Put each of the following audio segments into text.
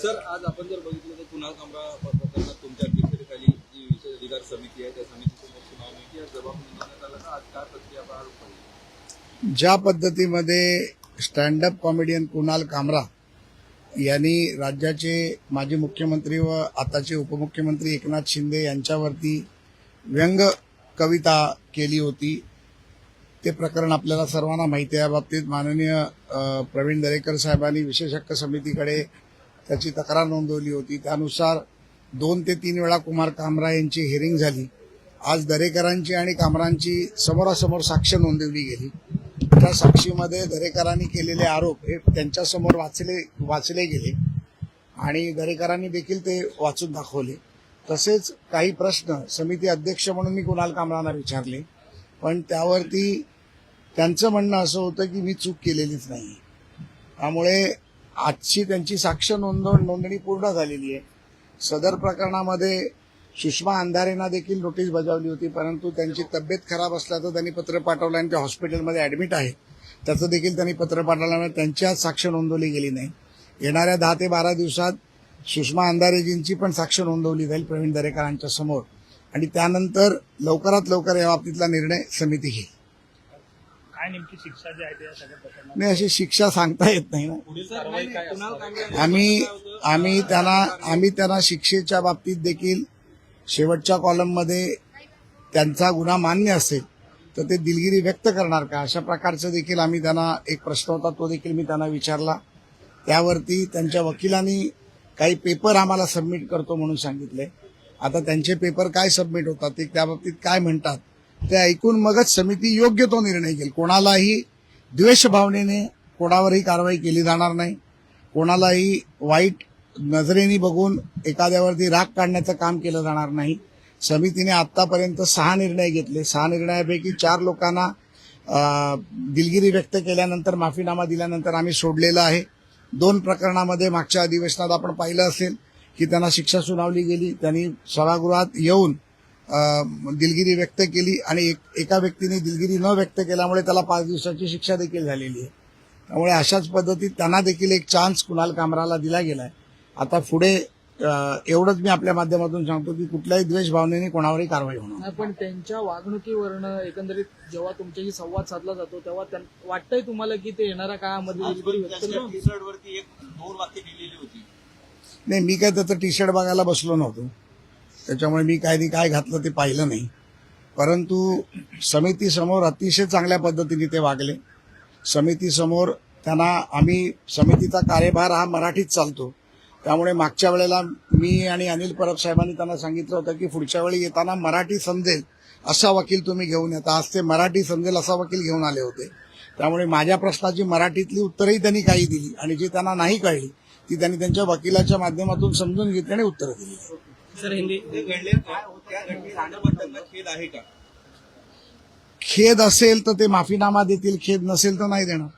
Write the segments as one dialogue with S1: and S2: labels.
S1: Sir, आज आपण जर बघितलं तर कुणाल कामरा प्रकरणात तुमच्या अध्यक्षतेखाली जी विशेष अधिकार समिती आहे त्या समितीसमोर सुनावणीची आज जबाब नोंदवण्यात आला का? आज काय प्रक्रिया पार पडली?
S2: ज्या पद्धतीमध्ये स्टँडअप कॉमेडियन कुणाल कामरा यांनी राज्याचे माजी मुख्यमंत्री व आताचे उपमुख्यमंत्री एकनाथ शिंदे यांच्यावरती व्यंग कविता केली होती, ते प्रकरण आपल्याला सर्वांना माहिती आहे. याबाबतीत माननीय प्रवीण दरेकर साहेबांनी विशेष हक्क समितीकडे त्याची तक्रार नोंदवली होती. त्यानुसार 2 ते 3 वेळा कुमार कामरा यांची हिअरिंग झाली. आज दरेकरांची आणि कामरांची समोरासमोर साक्ष नोंदवली गेली. त्या साक्षीमध्ये दरेकरांनी केलेले आरोप हे त्यांच्यासमोर वाचले गेले आणि दरेकरांनी देखील ते वाचून दाखवले. तसेच काही प्रश्न समिती अध्यक्ष म्हणून मी कुणाल कामरांना विचारले, पण त्यावरती त्यांचं म्हणणं असं होतं की मी चूक केलेलीच नाही. त्यामुळे आजची त्यांची साक्ष नोंदणी पूर्ण झालेली आहे. सदर प्रकरणामध्ये सुषमा अंधारेंना देखील नोटीस बजावली होती, परंतु त्यांची तब्येत खराब असल्याचं त्यांनी पत्र पाठवलं आणि ते हॉस्पिटलमध्ये ॲडमिट आहे. त्याचं देखील त्यांनी पत्र पाठवल्यामुळे त्यांची आज साक्ष नोंदवली गेली नाही. येणाऱ्या 10 ते 12 दिवसात सुषमा अंधारेजींची पण साक्ष नोंदवली जाईल प्रवीण दरेकरांच्या समोर आणि त्यानंतर लवकरात लवकर या बाबतीतला निर्णय समिती घेईल.
S3: काय नेमकी शिक्षा जी आहे त्या सगळ्या प्रकरणात?
S2: नाही, अशी शिक्षा सांगता येत नाही ना. आम्ही त्यांना शिक्षेच्या बाबतीत देखील शेवटच्या कॉलममध्ये त्यांचा गुन्हा मान्य असेल तर ते दिलगिरी व्यक्त करणार का, अशा प्रकारचं देखील आम्ही त्यांना एक प्रश्न होता तो देखील मी त्यांना विचारला. त्यावरती त्यांच्या वकिलांनी काही पेपर आम्हाला सबमिट करतो म्हणून सांगितले. आता त्यांचे पेपर काय सबमिट होतात ते त्याबाबतीत काय म्हणतात ते ऐकून मगच समिती योग्य तो निर्णय घेईल. कोणालाही द्वेष भावनेने कोणावरही कारवाई केली जाणार नाही. कोणालाही वाईट नजरेने बघून एखाद्यावरती राग काढण्याचं काम केलं जाणार नाही. समितीने आतापर्यंत 6 निर्णय घेतले. 6 निर्णयापैकी 4 लोकांना दिलगिरी व्यक्त केल्यानंतर माफीनामा दिल्यानंतर आम्ही सोडलेलं आहे. 2 प्रकरणामध्ये मागच्या अधिवेशनात आपण पाहिलं असेल की त्यांना शिक्षा सुनावली गेली. त्यांनी सभागृहात येऊन दिलगिरी व्यक्त केली आणि एका व्यक्तीने दिलगिरी न व्यक्त केल्यामुळे त्याला 5 दिवसाची शिक्षा देखील झालेली आहे. त्यामुळे अशाच पद्धतीत त्यांना देखील एक चान्स कुणाल कामराला दिला गेलाय. आता पुढे एवढंच मी आपल्या माध्यमातून सांगतो की कुठल्याही द्वेष भावनेने कोणावरही कारवाई होणार नाही.
S4: पण त्यांच्या वागणुकीवरनं एकंदरीत जेव्हा तुमच्याशी संवाद साधला जातो तेव्हा वाटतंय तुम्हाला की ते येणाऱ्या काळामध्ये
S1: टी शर्ट वरती 1-2 वाक्य लिहिलेली होती.
S2: नाही, मी काय त्याचं टी शर्ट बघायला बसलो नव्हतो, त्याच्यामुळे मी काय घातलं ते पाहिलं नाही. परंतु समितीसमोर अतिशय चांगल्या पद्धतीने ते वागले. समितीसमोर आम्ही समितीचा कार्यभार हा मराठीत चालतो, त्यामुळे मागच्या वेळेला मी आणि अनिल परब साहेबांनी त्यांना सांगितलं होतं की पुढच्या वेळी येताना मराठी समजेल असा वकील तुम्ही घेऊन येता. आज ते मराठी समजेल असा वकील घेऊन आले होते. त्यामुळे माझ्या प्रश्नाची मराठीतली उत्तरही त्यांनी काही दिली आणि जी त्यांना नाही कळली ती त्यांनी त्यांच्या वकिलाच्या माध्यमातून समजून घेतली आणि उत्तरं दिली.
S4: सर, हिंदी
S1: खेद आहे का?
S2: खेद असेल तर ते माफीनामा देतील, खेद नसेल तर नाही देणार.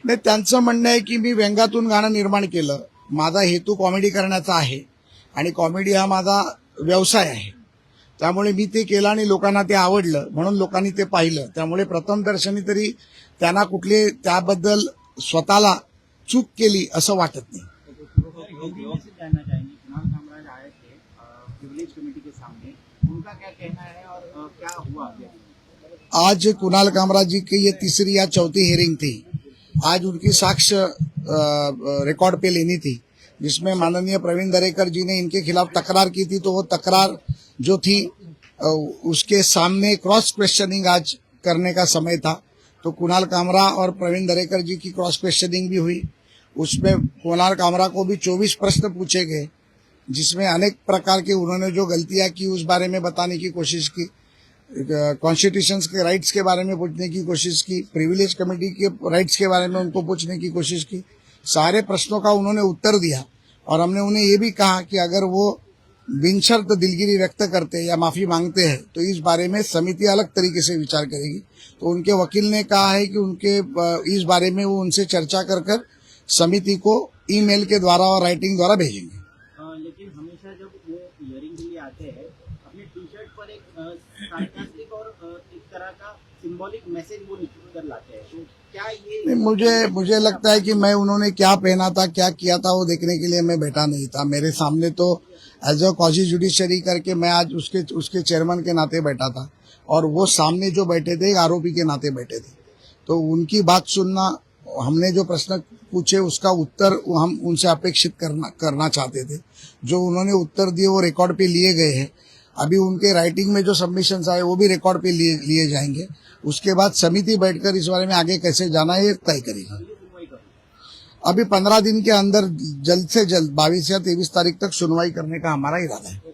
S2: नाही, त्यांचं म्हणणं आहे की मी व्यंगातून गाणं निर्माण केलं. माझा हेतू कॉमेडी करण्याचा आहे आणि कॉमेडी हा माझा व्यवसाय आहे. त्यामुळे मी ते केलं आणि लोकांना ते आवडलं म्हणून लोकांनी ते पाहिलं. त्यामुळे प्रथम दर्शनी तरी त्यांना कुठले त्याबद्दल स्वतःला चूक केली असं वाटत नाही. आज कुणाल कामरा जी की ये तीसरी या चौथी हियरिंग थी. आज उनकी साक्ष्य रिकॉर्ड पे लेनी थी, जिसमें माननीय प्रवीण दरेकर जी ने इनके खिलाफ तकरार की थी. तो वो तकरार जो थी उसके सामने क्रॉस क्वेश्चनिंग आज करने का समय था. तो कुणाल कामरा और प्रवीण दरेकर जी की क्रॉस क्वेश्चनिंग भी हुई. उसमें कुणाल कामरा को भी 24 प्रश्न पूछे गए, जिसमें अनेक प्रकार के उन्होंने जो गलतियां की उस बारे में बताने की कोशिश की. कॉन्स्टिट्यूशन के राइट्स के बारे में पूछने की कोशिश की. प्रिविलेज कमेटी के राइट्स के बारे में उनको पूछने की कोशिश की. सारे प्रश्नों का उन्होंने उत्तर दिया और हमने उन्हें ये भी कहा कि अगर वो बिनशर्त दिलगिरी व्यक्त करते या माफी मांगते हैं तो इस बारे में समिति अलग तरीके से विचार करेगी. तो उनके वकील ने कहा है कि उनके इस बारे में वो उनसे चर्चा कर समिति को ईमेल के द्वारा और राइटिंग द्वारा भेजेंगे.
S3: लेकिन हमेशा जब वो हियरिंग के लिए आते हैं अपने टी शर्ट
S5: पर एक सार्कास्टिक और एक तरह का सिंबॉलिक मैसेज वो निकल लाते हैं, तो क्या ये
S2: नहीं, मुझे लगता है कि मैं उन्होंने क्या पहना था, क्या किया था, वो देखने के लिए मैं बैठा नहीं था। मेरे सामने तो एज अ कॉजी जुडिशरी करके मैं आज उसके चेयरमैन के नाते बैठा था, और वो सामने जो बैठे थे आरोपी के नाते बैठे थे। तो उनकी बात सुनना, हमने जो प्रश्न पूछे उसका उत्तर हम उनसे अपेक्षित करना चाहते थे। जो उन्होंने उत्तर दिए वो रिकॉर्ड पे लिए गए हैं। अभी उनके राइटिंग में जो सबमिशंस आए वो भी रिकॉर्ड पे लिए जाएंगे। उसके बाद समिति बैठकर इस बारे में आगे कैसे जाना है ये तय करेगी। अभी 15 दिन के अंदर जल्द से जल्द 22 या 23 तारीख तक सुनवाई करने का हमारा इरादा है।